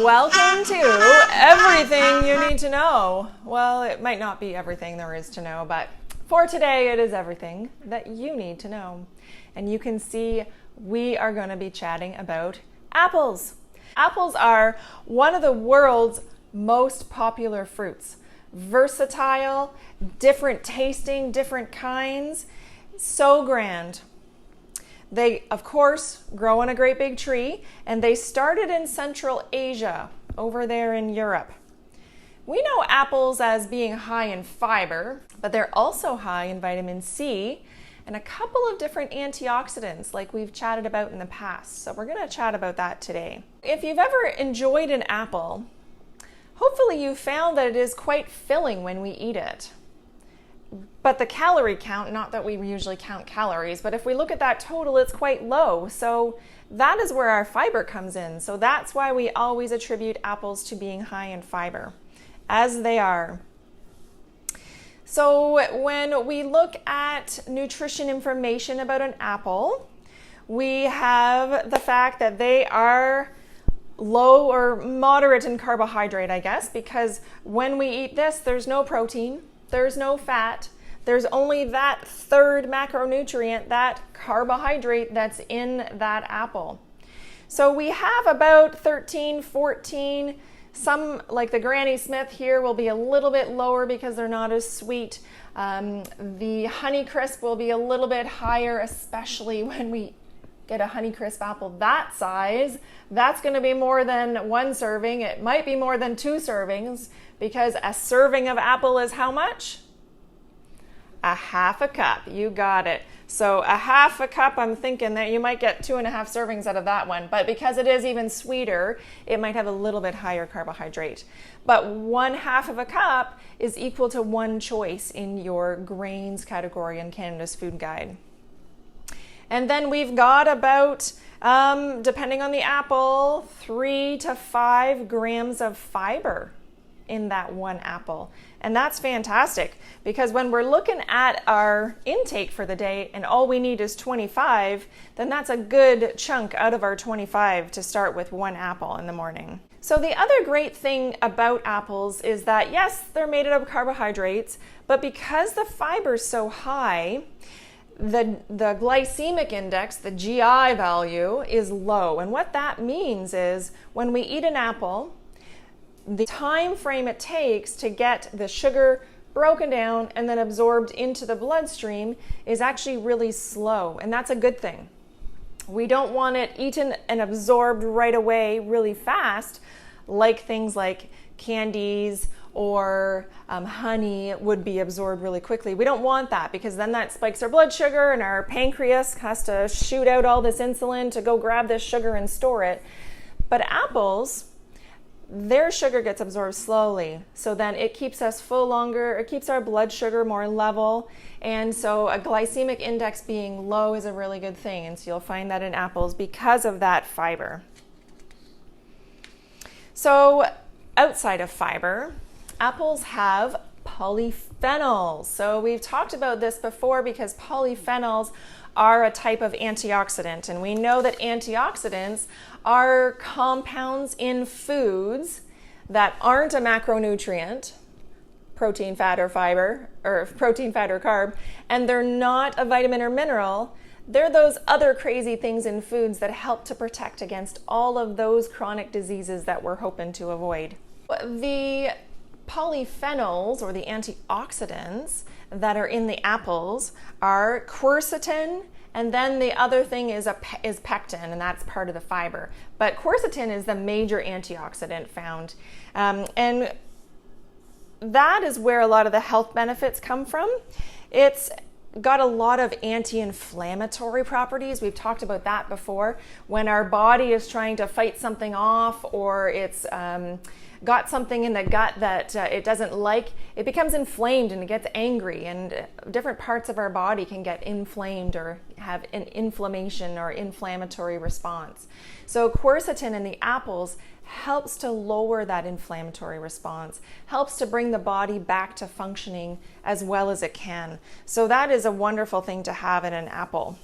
Welcome to Everything You Need to Know. Well, it might not be everything there is to know, but for today it is everything that you need to know. And you can see we are going to be chatting about apples. Apples are one of the world's most popular fruits. Versatile, different tasting, different kinds, so grand. They, of course, grow on a great big tree, and they started in Central Asia, over there in Europe. We know apples as being high in fiber, but they're also high in vitamin C and a couple of different antioxidants like we've chatted about in the past. So we're going to chat about that today. If you've ever enjoyed an apple, hopefully you found that it is quite filling when we eat it. But the calorie count, not that we usually count calories, but if we look at that total, it's quite low. So that is where our fiber comes in. So that's why we always attribute apples to being high in fiber, as they are. So when we look at nutrition information about an apple, we have the fact that they are low or moderate in carbohydrate, I guess, because when we eat this, there's no protein. There's no fat. There's only that third macronutrient, that carbohydrate that's in that apple. So we have about 13, 14. Some, like the Granny Smith here, will be a little bit lower because they're not as sweet. The Honeycrisp will be a little bit higher, especially when we get a Honeycrisp apple that size. That's going to be more than one serving. It might be more than 2 servings because a serving of apple is how much? A half a cup. You got it. So a half a cup, I'm thinking that you might get 2.5 servings out of that one. But because it is even sweeter, it might have a little bit higher carbohydrate. But 1/2 of a cup is equal to 1 choice in your grains category in Canada's Food Guide. And then we've got about, depending on the apple, 3 to 5 grams of fiber in that one apple. And that's fantastic because when we're looking at our intake for the day and all we need is 25, then that's a good chunk out of our 25 to start with one apple in the morning. So the other great thing about apples is that, yes, they're made out of carbohydrates, but because the fiber's so high, the glycemic index, the GI value, is low. And what that means is when we eat an apple, the time frame it takes to get the sugar broken down and then absorbed into the bloodstream is actually really slow, and that's a good thing. We don't want it eaten and absorbed right away really fast, like things like candies or honey would be absorbed really quickly. We don't want that because then that spikes our blood sugar and our pancreas has to shoot out all this insulin to go grab this sugar and store it. But apples, their sugar gets absorbed slowly, so then it keeps us full longer, it keeps our blood sugar more level, and so a glycemic index being low is a really good thing, and so you'll find that in apples because of that fiber. So outside of fiber, apples have polyphenols. So we've talked about this before because polyphenols are a type of antioxidant, and we know that antioxidants are compounds in foods that aren't a macronutrient, protein, fat, or fiber, or protein, fat, or carb, and they're not a vitamin or mineral. They're those other crazy things in foods that help to protect against all of those chronic diseases that we're hoping to avoid. The polyphenols, or the antioxidants that are in the apples, are quercetin, and then the other thing is pectin, and that's part of the fiber. But quercetin is the major antioxidant found, and that is where a lot of the health benefits come from. It's got a lot of anti-inflammatory properties. We've talked about that before. When our body is trying to fight something off, or it's got something in the gut that it doesn't like, it becomes inflamed and it gets angry, and different parts of our body can get inflamed or have an inflammation or inflammatory response. So quercetin in the apples helps to lower that inflammatory response, helps to bring the body back to functioning as well as it can. So that is a wonderful thing to have in an apple.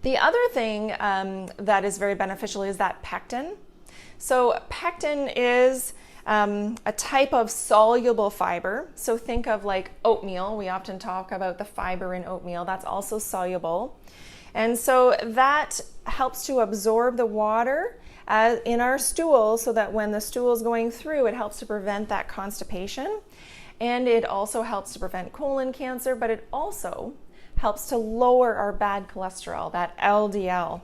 The other thing that is very beneficial is that pectin. So pectin is a type of soluble fiber. So think of like oatmeal. We often talk about the fiber in oatmeal. That's also soluble. And so that helps to absorb the water in our stool so that when the stool is going through, it helps to prevent that constipation. And it also helps to prevent colon cancer, but it also helps to lower our bad cholesterol, that LDL.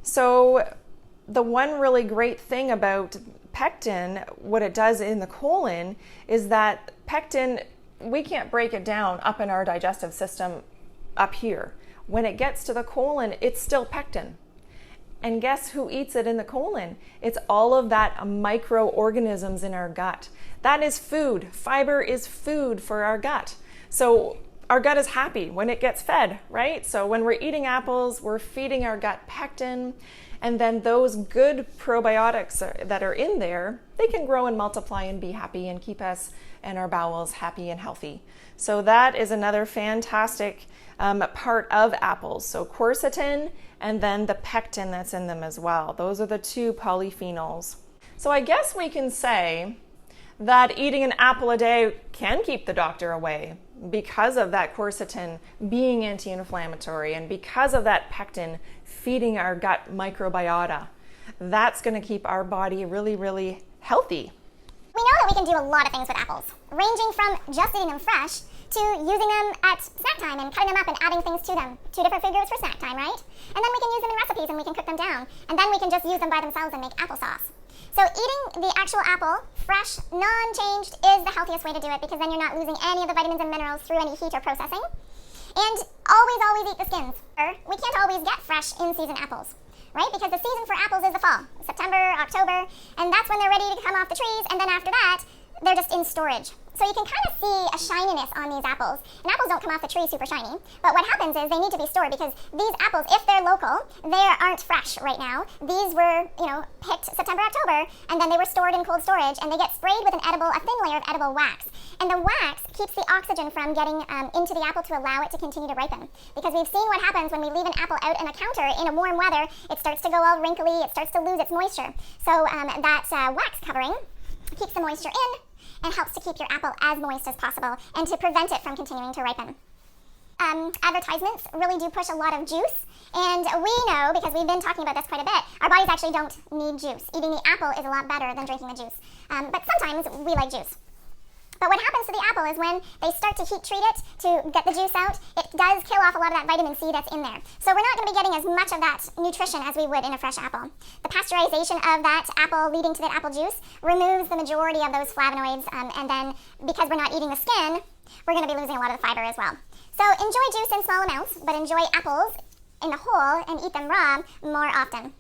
So the one really great thing about pectin, what it does in the colon, is that pectin, we can't break it down up in our digestive system up here. When it gets to the colon, it's still pectin. And guess who eats it in the colon? It's all of that microorganisms in our gut. That is food. Fiber is food for our gut. So our gut is happy when it gets fed, right? So when we're eating apples, we're feeding our gut pectin, and then those good probiotics that are in there, they can grow and multiply and be happy and keep us and our bowels happy and healthy. So that is another fantastic part of apples. So quercetin and then the pectin that's in them as well. Those are the two polyphenols. So I guess we can say that eating an apple a day can keep the doctor away because of that quercetin being anti-inflammatory and because of that pectin feeding our gut microbiota. That's going to keep our body really, really healthy. We know that we can do a lot of things with apples, ranging from just eating them fresh to using them at snack time and cutting them up and adding things to them. 2 different food groups for snack time, right? And then we can use them in recipes and we can cook them down. And then we can just use them by themselves and make applesauce. So eating the actual apple, fresh, non-changed, is the healthiest way to do it because then you're not losing any of the vitamins and minerals through any heat or processing. And always eat the skins. We can't always get fresh in-season apples, right? Because the season for apples is the fall, September, October, and that's when they're ready to come off the trees, and then after that, they're just in storage. So you can kind of see a shininess on these apples. And apples don't come off the tree super shiny, but what happens is they need to be stored because these apples, if they're local, they aren't fresh right now. These were, picked September, October, and then they were stored in cold storage, and they get sprayed with a thin layer of edible wax. And the wax keeps the oxygen from getting into the apple to allow it to continue to ripen. Because we've seen what happens when we leave an apple out on a counter in a warm weather, it starts to go all wrinkly, it starts to lose its moisture. So that wax covering keeps the moisture in and helps to keep your apple as moist as possible and to prevent it from continuing to ripen. Advertisements really do push a lot of juice, and we know, because we've been talking about this quite a bit, our bodies actually don't need juice. Eating the apple is a lot better than drinking the juice, but sometimes we like juice. But what happens to the apple is when they start to heat treat it to get the juice out, it does kill off a lot of that vitamin C that's in there. So we're not going to be getting as much of that nutrition as we would in a fresh apple. The pasteurization of that apple leading to that apple juice removes the majority of those flavonoids, and then because we're not eating the skin, we're going to be losing a lot of the fiber as well. So enjoy juice in small amounts, but enjoy apples in the whole and eat them raw more often.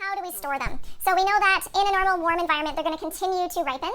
How do we store them? So we know that in a normal warm environment, they're going to continue to ripen.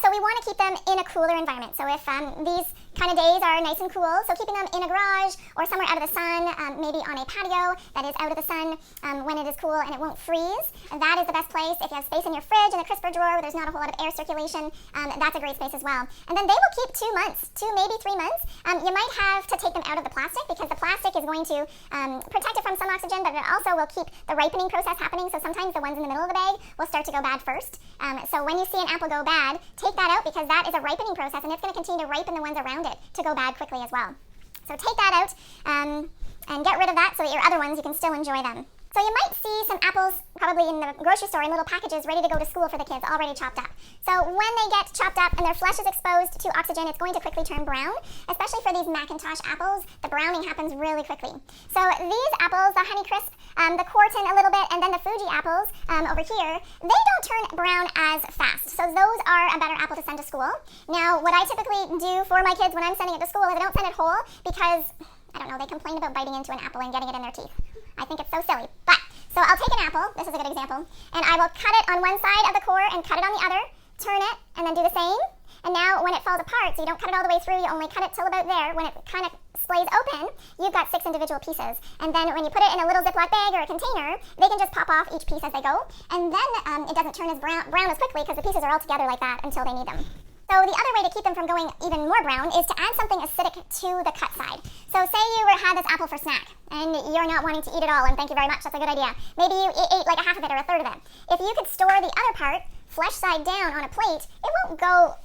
So we want to keep them in a cooler environment. So if these kind of days are nice and cool, so keeping them in a garage or somewhere out of the sun, maybe on a patio that is out of the sun when it is cool and it won't freeze, that is the best place. If you have space in your fridge, in the crisper drawer where there's not a whole lot of air circulation, that's a great space as well. And then they will keep 2 months, 2 maybe 3 months. You might have to take them out of the plastic because the plastic is going to protect it from some oxygen, but it also will keep the ripening process happening. So sometimes the ones in the middle of the bag will start to go bad first. So when you see an apple go bad, take that out because that is a ripening process and it's going to continue to ripen the ones around it to go bad quickly as well. So take that out and get rid of that so that your other ones, you can still enjoy them. So you might see some apples probably in the grocery store in little packages ready to go to school for the kids, already chopped up. So when they get chopped up and their flesh is exposed to oxygen, it's going to quickly turn brown, especially for these Macintosh apples. The browning happens really quickly. So these apples, the Honeycrisp, the Quarton a little bit, and then the Fuji apples over here, they don't turn brown as fast. So those are a better apple to send to school. Now, what I typically do for my kids when I'm sending it to school is I don't send it whole because, I don't know, they complain about biting into an apple and getting it in their teeth. I think it's so silly. But, so I'll take an apple, this is a good example, and I will cut it on one side of the core and cut it on the other, turn it, and then do the same. And now when it falls apart, so you don't cut it all the way through, you only cut it till about there. When it kind of splays open, you've got 6 individual pieces. And then when you put it in a little Ziploc bag or a container, they can just pop off each piece as they go. And then it doesn't turn as brown as quickly because the pieces are all together like that until they need them. So So the other way to keep them from going even more brown is to add something acidic to the cut side. So say you had this apple for snack and you're not wanting to eat it all, and thank you very much, that's a good idea. Maybe you ate like a half of it or a third of it. If you could store the other part flesh side down on a plate, it won't go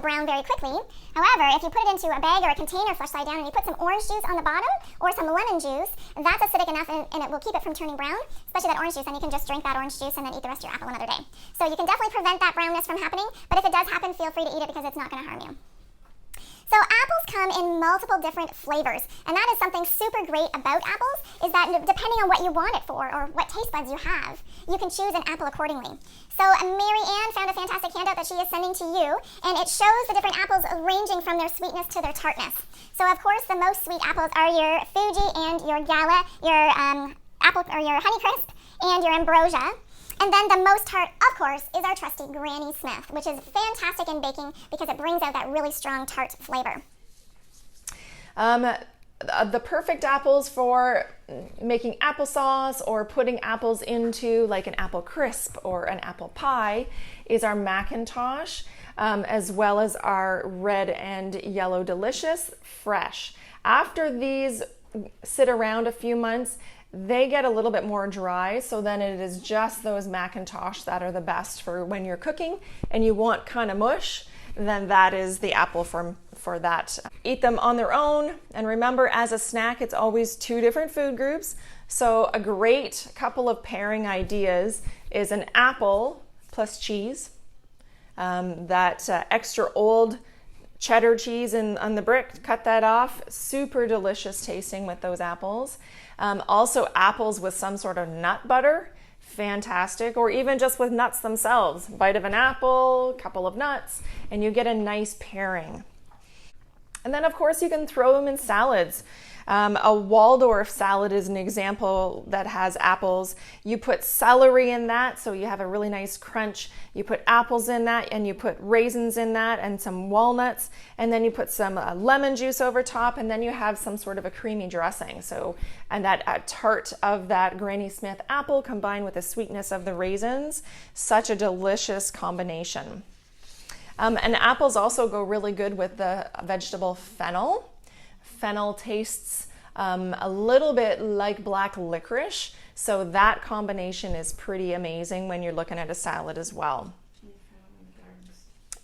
brown very quickly. However, if you put it into a bag or a container flesh side down and you put some orange juice on the bottom or some lemon juice, that's acidic enough and it will keep it from turning brown, especially that orange juice, and you can just drink that orange juice and then eat the rest of your apple another day. So you can definitely prevent that brownness from happening, but if it does happen, feel free to eat it because it's not going to harm you. So apples come in multiple different flavors, and that is something super great about apples, is that depending on what you want it for or what taste buds you have, you can choose an apple accordingly. So Mary Ann found a fantastic handout that she is sending to you, and it shows the different apples ranging from their sweetness to their tartness. So of course the most sweet apples are your Fuji and your Gala, your apple or your Honeycrisp and your Ambrosia. And then the most tart, of course, is our trusty Granny Smith, which is fantastic in baking because it brings out that really strong tart flavor. The perfect apples for making applesauce or putting apples into like an apple crisp or an apple pie is our Macintosh, as well as our red and yellow delicious fresh. After these sit around a few months, they get a little bit more dry, so then it is just those Macintosh that are the best for when you're cooking and you want kind of mush, then that is the apple for that. Eat them on their own, and remember, as a snack, it's always two different food groups. So a great couple of pairing ideas is an apple plus cheese, that extra old cheddar cheese on the brick, cut that off, super delicious tasting with those apples. Also apples with some sort of nut butter, fantastic, or even just with nuts themselves. Bite of an apple, couple of nuts, and you get a nice pairing. And then of course you can throw them in salads. A Waldorf salad is an example that has apples. You put celery in that, so you have a really nice crunch. You put apples in that, and you put raisins in that, and some walnuts, and then you put some lemon juice over top, and then you have some sort of a creamy dressing. So, and that tart of that Granny Smith apple combined with the sweetness of the raisins, such a delicious combination. And apples also go really good with the vegetable fennel. Fennel tastes a little bit like black licorice, so that combination is pretty amazing when you're looking at a salad as well.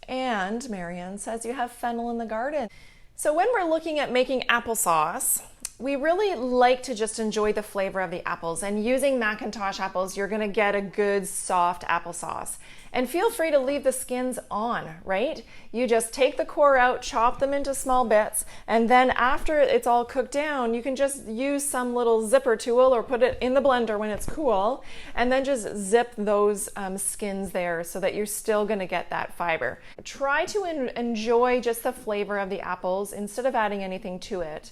And Marianne says you have fennel in the garden. So when we're looking at making applesauce, we really like to just enjoy the flavor of the apples, and using Macintosh apples, you're gonna get a good soft applesauce. And feel free to leave the skins on, right? You just take the core out, chop them into small bits, and then after it's all cooked down, you can just use some little zipper tool or put it in the blender when it's cool, and then just zip those skins there so that you're still gonna get that fiber. Try to enjoy just the flavor of the apples instead of adding anything to it.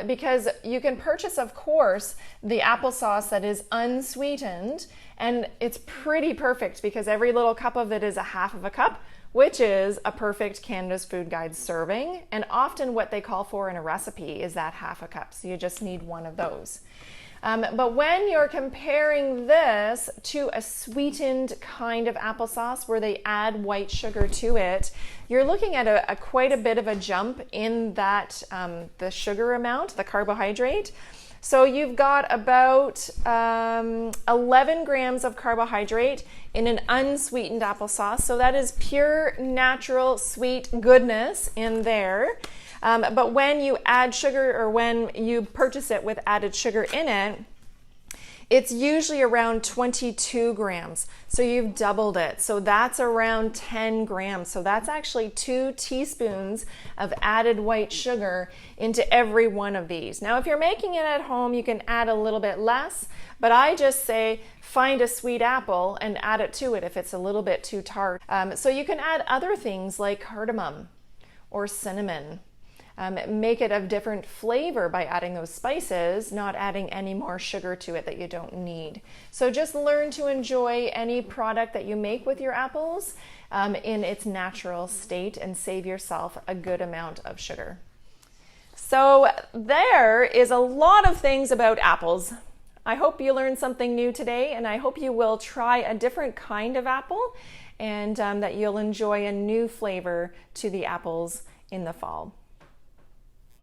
Because you can purchase, of course, the applesauce that is unsweetened, and it's pretty perfect because every little cup of it is a half of a cup, which is a perfect Canada's Food Guide serving, and often what they call for in a recipe is that half a cup, so you just need one of those. But when you're comparing this to a sweetened kind of applesauce where they add white sugar to it, you're looking at quite a bit of a jump in that the sugar amount, the carbohydrate. So you've got about 11 grams of carbohydrate in an unsweetened applesauce. So that is pure, natural, sweet goodness in there. But when you add sugar, or when you purchase it with added sugar in it, it's usually around 22 grams. So you've doubled it. So that's around 10 grams. So that's actually 2 teaspoons of added white sugar into every one of these. Now, if you're making it at home, you can add a little bit less, but I just say find a sweet apple and add it to it if it's a little bit too tart. So you can add other things like cardamom or cinnamon. Make it of different flavor by adding those spices, not adding any more sugar to it that you don't need. So just learn to enjoy any product that you make with your apples in its natural state and save yourself a good amount of sugar. So there is a lot of things about apples. I hope you learned something new today, and I hope you will try a different kind of apple and that you'll enjoy a new flavor to the apples in the fall.